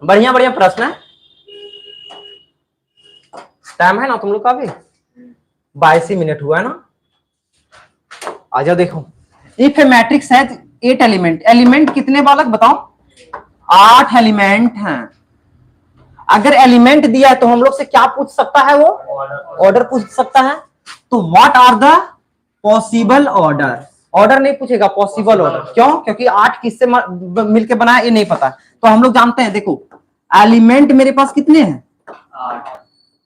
बढ़िया बढ़िया प्रश्न है, टाइम है ना तुम लोग का भी 22 मिनट हुआ है ना। आ जाओ देखो, if A matrix has 8 element, element कितने बालक बताओ? 8 एलिमेंट हैं। अगर एलिमेंट दिया है तो हम लोग से क्या पूछ सकता है? वो ऑर्डर पूछ सकता है। तो what are the possible order? Order नहीं पूछेगा, पॉसिबल ऑर्डर। क्यों? क्योंकि 8 किससे मिलके बना है ये नहीं पता। तो हम लोग जानते हैं, देखो एलिमेंट मेरे पास कितने हैं?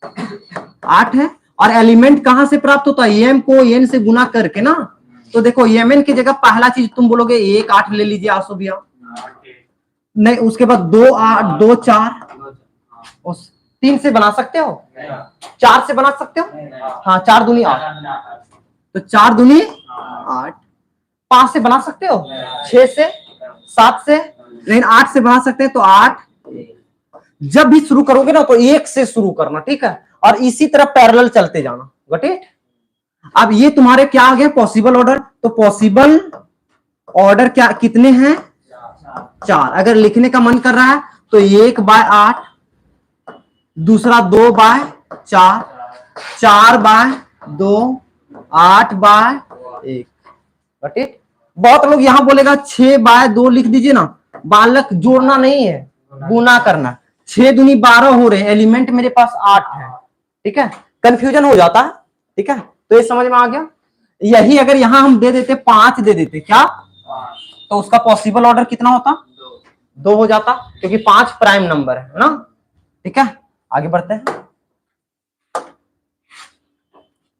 8 है। और एलिमेंट कहां से प्राप्त होता है? एम को एन से गुना करके ना। तो देखो एम एन की जगह पहला चीज तुम बोलोगे 1 8 ले लीजिए आसो भैया, नहीं उसके बाद 2 8 2 4, 3 से बना सकते हो, 4 से बना सकते हो, हाँ 4 दूनी 8, तो 4 दूनी 8। 5 से बना सकते हो, 6 से, 7 से, लेकिन 8 से बना सकते हैं। तो 8, जब भी शुरू करोगे ना तो 1 से शुरू करना, ठीक है, और इसी तरह पैरेलल चलते जाना। Got it? अब ये तुम्हारे क्या आ गया? Possible order. तो पॉसिबल ऑर्डर क्या कितने हैं? 4। अगर लिखने का मन कर रहा है तो 1/8, दूसरा 2/4, 4/2, 8/1। Got it? बहुत लोग यहां बोलेगा 6/2 लिख दीजिए ना, बालक जोड़ना नहीं है, गुना करना। 6 दूनी 12 हो रहे हैं, एलिमेंट मेरे पास 8 है। ठीक है, कंफ्यूजन हो जाता है। ठीक है, तो ये समझ में आ गया। यही अगर यहां हम दे देते 5 दे देते क्या, तो उसका पॉसिबल ऑर्डर कितना होता? 2 हो जाता, क्योंकि 5 प्राइम नंबर है ना। ठीक है, आगे बढ़ते हैं।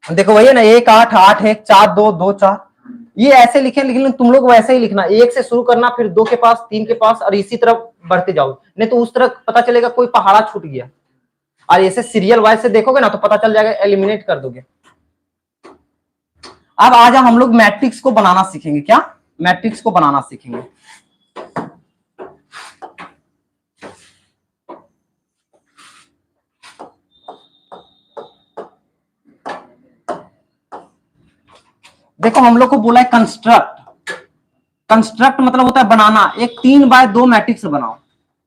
देखो वही है ना, 1 8 8 1 4 2 2 4, ये ऐसे लिखे, लेकिन तुम लोग वैसे ही लिखना, 1 से शुरू करना, फिर 2 के पास, 3 के पास, और इसी तरह बढ़ते जाओ, नहीं तो उस तरह पता चलेगा कोई पहाड़ा छूट गया। और ऐसे सीरियल वाइज से देखोगे ना तो पता चल जाएगा, एलिमिनेट कर दोगे। अब आज हम लोग मैट्रिक्स को बनाना सीखेंगे। क्या? मैट्रिक्स को बनाना सीखेंगे। देखो हम लोग को बोला है कंस्ट्रक्ट। कंस्ट्रक्ट मतलब होता है बनाना। एक 3/2 मैट्रिक्स बनाओ,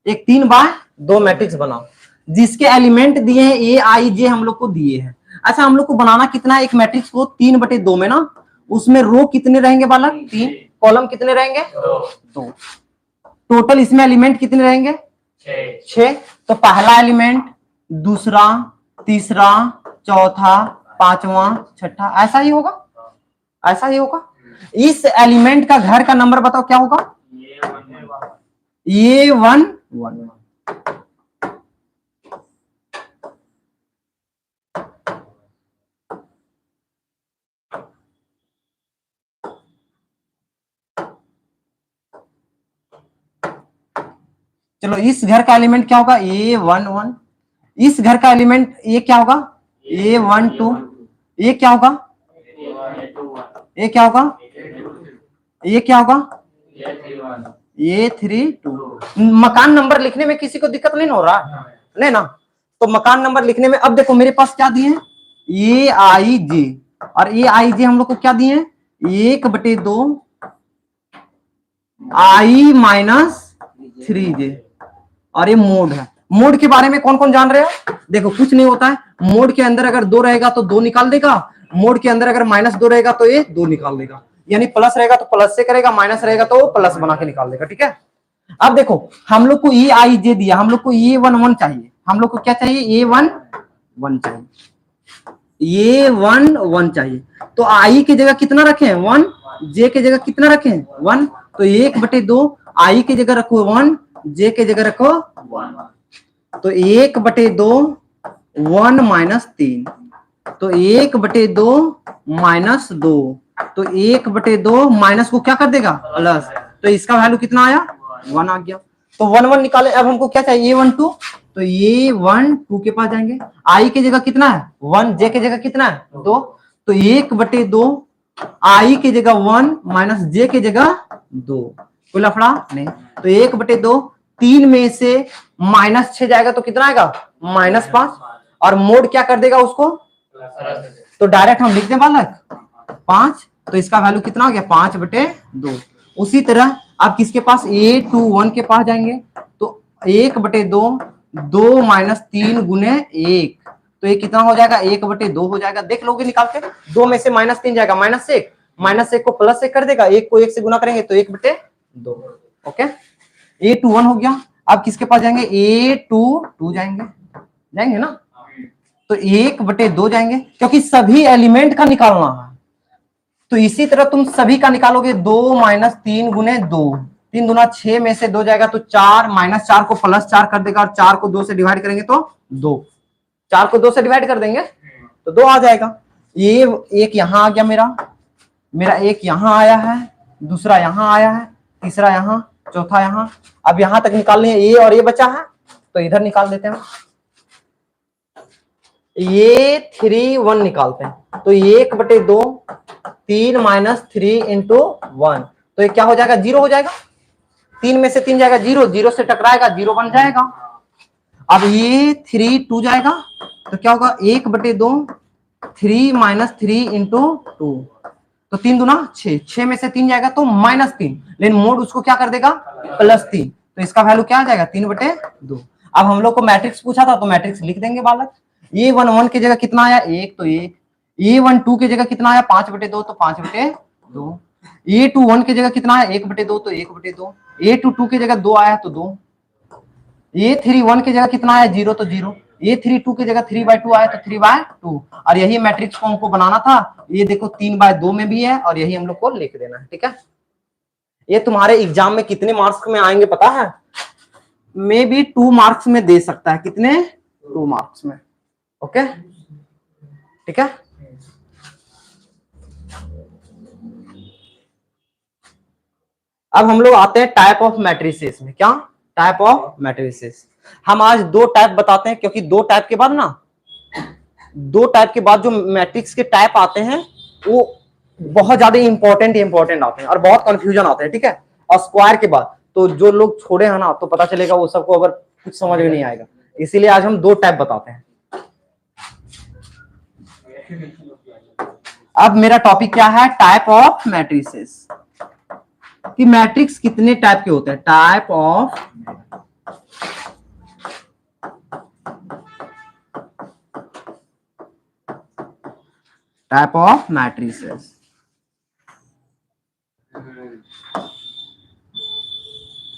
एक 3/2 मैट्रिक्स बनाओ जिसके एलिमेंट दिए हैं ए आई जे हम लोग को दिए हैं। अच्छा, हम लोग को बनाना कितना है? एक मैट्रिक्स को 3/2 में ना, उसमें रो कितने रहेंगे बालक? 3। कॉलम कितने रहेंगे? 2। टोटल इसमें एलिमेंट कितने रहेंगे? 6। तो पहला एलिमेंट, दूसरा, तीसरा, चौथा, पांचवा, छठा, ऐसा ही होगा, ऐसा ही होगा। इस एलिमेंट का घर का नंबर बताओ क्या होगा? A11। चलो इस घर का एलिमेंट क्या होगा? A11। इस घर का एलिमेंट ये क्या होगा? A12। ये क्या होगा? ये क्या होगा? ये क्या होगा? A32। मकान नंबर लिखने में किसी को दिक्कत नहीं हो रहा? नहीं ना। तो मकान नंबर लिखने में अब देखो मेरे पास क्या दिए हैं? AIJ, और AIJ हम लोग को क्या दिए हैं? 1/2 i माइनस 3j। और ये मोड है। मोड के बारे में कौन कौन जान रहे हो? देखो कुछ नहीं होता है, मोड के अंदर अगर 2 रहेगा तो 2 निकाल देगा, मोड के अंदर अगर -2 रहेगा तो ये 2 निकाल देगा, यानी प्लस रहेगा तो प्लस से करेगा, माइनस रहेगा तो प्लस बना के निकाल देगा। ठीक है, अब देखो हम लोग को ई आई जे दिया, हम लोग को ये 1 1 चाहिए, हम लोग को क्या चाहिए? ये 1 1 चाहिए, ये 1 1 चाहिए। तो आई की जगह कितना रखें? 1, जे की जगह कितना रखें? 1, तो 1/2, आई की जगह रखो 1, जे की जगह रखो 1, तो 1/2 1 माइनस 3, तो 1/2 माइनस 2, तो 1/2 माइनस को क्या कर देगा? प्लस, तो इसका वैल्यू कितना आया? 1 आ गया। तो 1 1 निकाले। अब हमको क्या चाहिए? ये 1 2, तो ये 1 2 के पास जाएंगे, आई की जगह कितना है? 1, जे की जगह कितना है? 2, तो 1/2 आई की जगह 1 माइनस जे की जगह 2, कोई लफड़ा नहीं। तो 1/2, 3 में से -6 जाएगा तो कितना आएगा? -5, और मोड क्या कर देगा उसको? तो डायरेक्ट हम लिख दें बालक 5, तो इसका वैल्यू कितना हो गया? 5/2। उसी तरह आप किसके पास? A21 के पास जाएंगे, तो 1/2 2 माइनस 3 गुने 1, तो ये कितना हो जाएगा? 1/2 हो जाएगा। देख लोगे निकाल के, 2 में से -3 जाएगा, -1 को प्लस से कर देगा, 1 को 1 से गुना करेंगे तो 1/2। ओके, A21 हो गया। अब किसके पास जाएंगे? A22 जाएंगे ना, तो 1/2 जाएंगे, क्योंकि सभी एलिमेंट का निकालना है। तो इसी तरह तुम सभी का निकालोगे, 2 माइनस 3 गुने 2, 3 दूना 6 में से 2 जाएगा तो 4, -4 को +4 कर देगा, और 4 को 2 से डिवाइड करेंगे तो 2, 4 को 2 से डिवाइड कर देंगे तो 2 आ जाएगा। ये एक यहां आ गया, मेरा एक यहां आया है, दूसरा यहां आया है, तीसरा यहां, चौथा यहां। अब यहां तक निकालने हैं, ये और ये बचा है तो इधर निकाल देते हैं। ये 3 1 निकालते हैं, तो 1/2 3 माइनस 3 इंटू 1, तो ये क्या हो जाएगा? 0 हो जाएगा। 3 में से 3 जाएगा 0, 0 से टकराएगा 0 बन जाएगा। अब ये 3 2 जाएगा तो क्या होगा? 1/2 3 माइनस 3 इंटू 2, तो 3 दूना 6, 6 में से 3 जाएगा तो -3, लेकिन मोड उसको क्या कर देगा? +3, तो इसका वैल्यू क्या आ जाएगा? 3/2। अब हम लोग को मैट्रिक्स पूछा था तो मैट्रिक्स लिख देंगे बालक। ये 1 1 की जगह कितना आया? 1, तो 1, A1 2 की जगह कितना आया? 5/2, तो 5/2, A21 की जगह कितना आया? 1/2, तो 1/2, A22 की जगह 2 आया तो 2, A31 की जगह कितना आया? 0, तो 0, A32 की जगह 3/2 आया तो 3/2, और यही मैट्रिक्स को हमको बनाना था। ये देखो 3/2 में भी है, और यही हम लोग को लिख देना है। ठीक है, ये तुम्हारे एग्जाम में कितने मार्क्स में आएंगे पता है? मे बी 2 मार्क्स में दे सकता है। कितने? 2 मार्क्स में। ओके, ठीक है। अब हम लोग आते हैं टाइप ऑफ मैट्रिसेस में। क्या टाइप ऑफ मैट्रिसेस? हम आज 2 टाइप बताते हैं, क्योंकि 2 टाइप के बाद ना, 2 टाइप के बाद जो मैट्रिक्स के टाइप आते हैं वो बहुत ज्यादा इंपॉर्टेंट आते हैं और बहुत कंफ्यूजन आते हैं। ठीक है, और स्क्वायर के बाद तो जो लोग छोड़े हैं ना, तो पता चलेगा वो सबको अगर कुछ समझ में नहीं आएगा, इसीलिए आज हम 2 टाइप बताते हैं। अब मेरा टॉपिक क्या है? टाइप ऑफ मैट्रिसेस, कि मैट्रिक्स कितने टाइप के होते हैं। Type of matrices.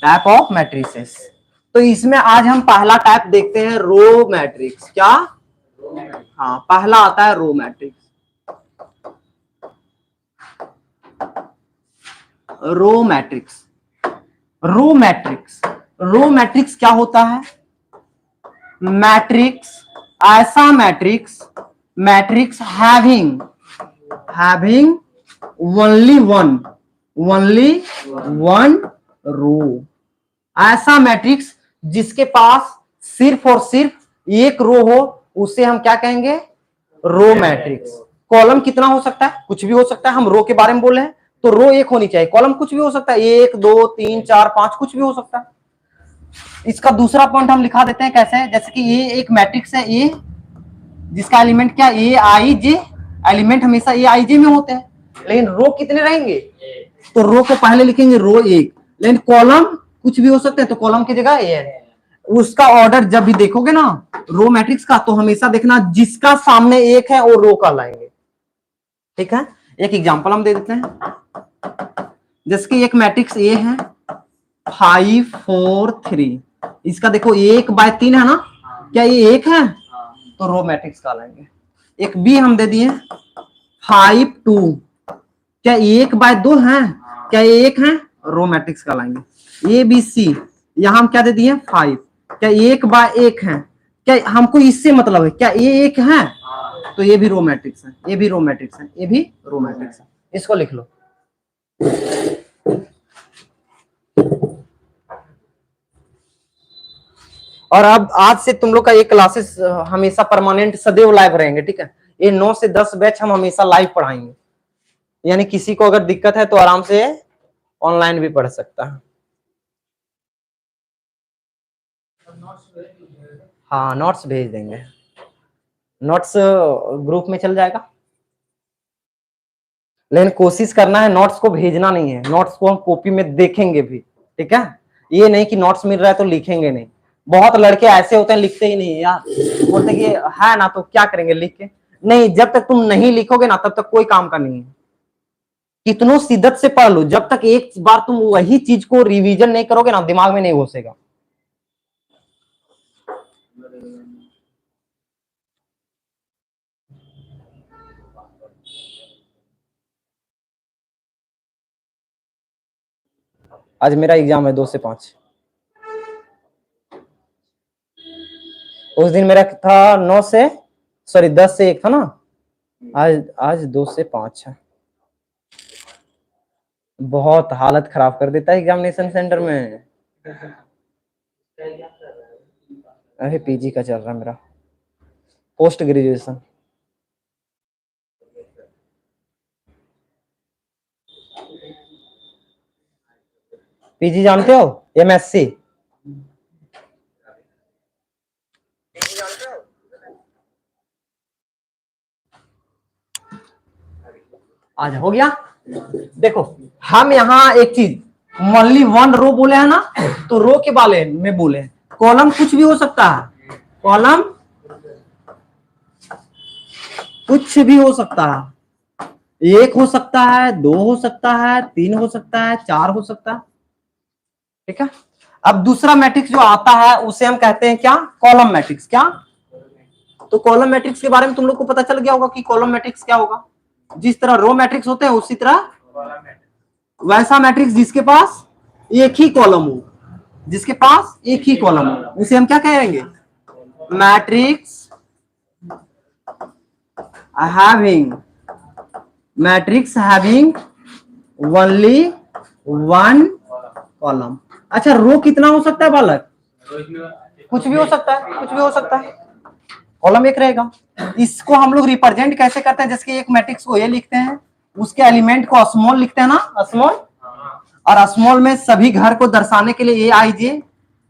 Type of matrices, तो इसमें आज हम पहला टाइप देखते हैं, रो मैट्रिक्स। क्या? हाँ, पहला आता है row matrix. Row matrix, row matrix, row matrix क्या होता है? मैट्रिक्स, ऐसा matrix, matrix having only one row, ऐसा मैट्रिक्स जिसके पास सिर्फ और सिर्फ एक रो हो, उसे हम क्या कहेंगे? Row matrix. कॉलम कितना हो सकता है? कुछ भी हो सकता है। हम रो के बारे में बोल रहे हैं तो रो एक होनी चाहिए, कॉलम कुछ भी हो सकता है, 1 2 3 4 5 कुछ भी हो सकता है। इसका दूसरा पॉइंट हम लिखा देते हैं, कैसे? जैसे कि ये एक मैट्रिक्स है, ए, जिसका एलिमेंट क्या? ए आई जे, एलिमेंट हमेशा ए आई जे में होते हैं, लेकिन रो कितने रहेंगे? तो रो को पहले लिखेंगे रो 1, लेकिन कॉलम कुछ भी हो सकते हैं, तो कॉलम की जगह ए है। उसका ऑर्डर जब भी देखोगे ना रो मैट्रिक्स का, तो हमेशा देखना जिसका सामने एक है वो रो का लाएंगे। ठीक है, एक एग्जांपल हम दे देते हैं। जैसे कि एक मैट्रिक्स ए है 5 4 3, इसका देखो 1/3 है ना, क्या ये एक है, तो रो मैट्रिक्स का लाएंगे। एक बी हम दे दिए 5 2, क्या 1/2 है, क्या ये एक है, रो मैट्रिक्स का लाएंगे। ए बी सी, यहां हम क्या दे दिए 5, क्या 1/1 है, क्या हमको इससे मतलब है, क्या ये एक है, तो ये भी रो मैट्रिक्स है, ये भी रो मैट्रिक्स है, ये भी रो मैट्रिक्स है। इसको लिख लो। और अब आज से तुम लोग का ये क्लासेस हमेशा परमानेंट सदैव लाइव रहेंगे। ठीक है, ये 9 से 10 बैच हम हमेशा लाइव पढ़ाएंगे, यानी किसी को अगर दिक्कत है तो आराम से ऑनलाइन भी पढ़ सकता है। हाँ, नोट्स भेज देंगे, नोट्स ग्रुप में चल जाएगा। लेकिन कोशिश करना है नोट्स को भेजना नहीं है, नोट्स को हम कॉपी में देखेंगे भी। ठीक है, ये नहीं कि नोट्स मिल रहा है तो लिखेंगे नहीं। बहुत लड़के ऐसे होते हैं लिखते ही नहीं यार, बोलते कि है ना तो क्या करेंगे लिख के। नहीं, जब तक तुम नहीं लिखोगे ना तब तक कोई काम का नहीं है। कितनों शिद्दत से पढ़ लो, जब तक एक बार तुम वही चीज को रिवीजन नहीं करोगे ना दिमाग में नहीं घुसेगा। आज मेरा एग्जाम है 2 से 5। उस दिन मेरा था 9 से, सॉरी 10 से 1 था ना, आज 2 से 5 है। बहुत हालत खराब कर देता है एग्जामिनेशन सेंटर में। अरे पीजी का चल रहा है मेरा, पोस्ट ग्रेजुएशन। पीजी जानते हो, एमएससी। आज हो गया। देखो हम यहाँ एक चीज ओनली 1 रो बोले हैं ना, तो रो के बारे में बोले हैं। कॉलम कुछ भी हो सकता है, कॉलम कुछ भी हो सकता है, 1 हो सकता है, 2 हो सकता है, 3 हो सकता है, 4 हो सकता है। ठीक है, अब दूसरा मैट्रिक्स जो आता है उसे हम कहते हैं क्या, कॉलम मैट्रिक्स। क्या, तो कॉलम मैट्रिक्स के बारे में तुम लोग को पता चल गया होगा कि कॉलम मैट्रिक्स क्या होगा। जिस तरह रो मैट्रिक्स होते हैं उसी तरह वैसा मैट्रिक्स जिसके पास एक ही कॉलम हो, जिसके पास एक ही कॉलम हो उसे हम क्या कहेंगे, matrix having, matrix having only 1 column. अच्छा, रो कितना हो सकता है बालक, कुछ भी हो सकता है, कुछ भी हो सकता है, कॉलम एक रहेगा। इसको हम लोग रिप्रेजेंट कैसे करते हैं, जैसे कि एक मैट्रिक्स को ये लिखते हैं, उसके एलिमेंट को स्मॉल लिखते हैं ना, स्मॉल, और स्मॉल में सभी घर को दर्शाने के लिए ए आई जे,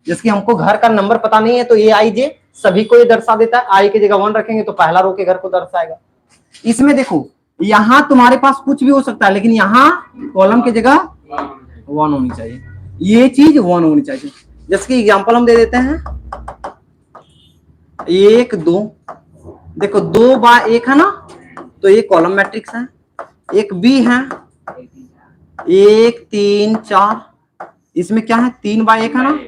जैसे कि हमको घर का नंबर पता नहीं है तो ए आई जे सभी को ये दर्शा देता है। आई की जगह 1 रखेंगे तो पहला रो के घर को दर्शाएगा। इसमें देखो यहां तुम्हारे पास कुछ भी हो सकता है, लेकिन यहाँ कॉलम की जगह 1 होनी चाहिए, ये चीज 1 होनी चाहिए। जैसे कि एग्जांपल हम दे देते हैं 1 2, देखो 2/1 है ना, तो ये कॉलम मैट्रिक्स है। एक बी है 1 3 4, इसमें क्या है 3/1 है ना,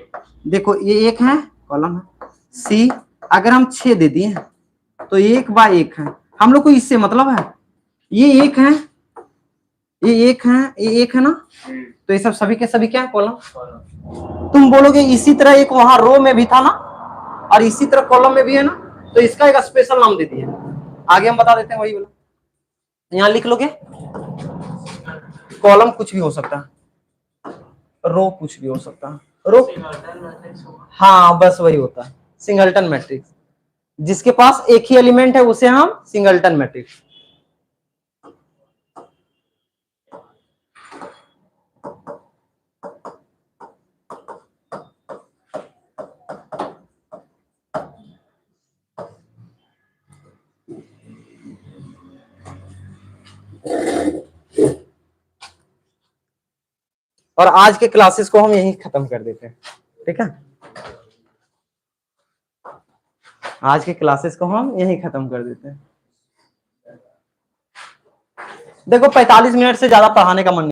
देखो ये 1 है, कॉलम है। सी, अगर हम 6 दे दिए तो 1/1 है, हम लोग को इससे मतलब है, ये 1 है, ये 1 है, ये 1 है ना, तो ये सब सभी के सभी क्या है, कॉलम। तुम बोलोगे इसी तरह एक वहां रो में भी था ना, और इसी तरह कॉलम में भी है ना, तो इसका एक स्पेशल नाम दे दिए, आगे हम बता देते हैं वही वाला। यहां लिख लोगे, कॉलम कुछ भी हो सकता है, रो कुछ भी हो सकता है, रो, हाँ बस वही होता है सिंगलटन मैट्रिक्स। जिसके पास एक ही एलिमेंट है उसे हम सिंगलटन मैट्रिक्स। और आज के क्लासेस को हम यहीं खत्म कर देते हैं, ठीक है। आज के क्लासेस को हम यहीं खत्म कर देते हैं। देखो 45 मिनट से ज्यादा पढ़ाने का मन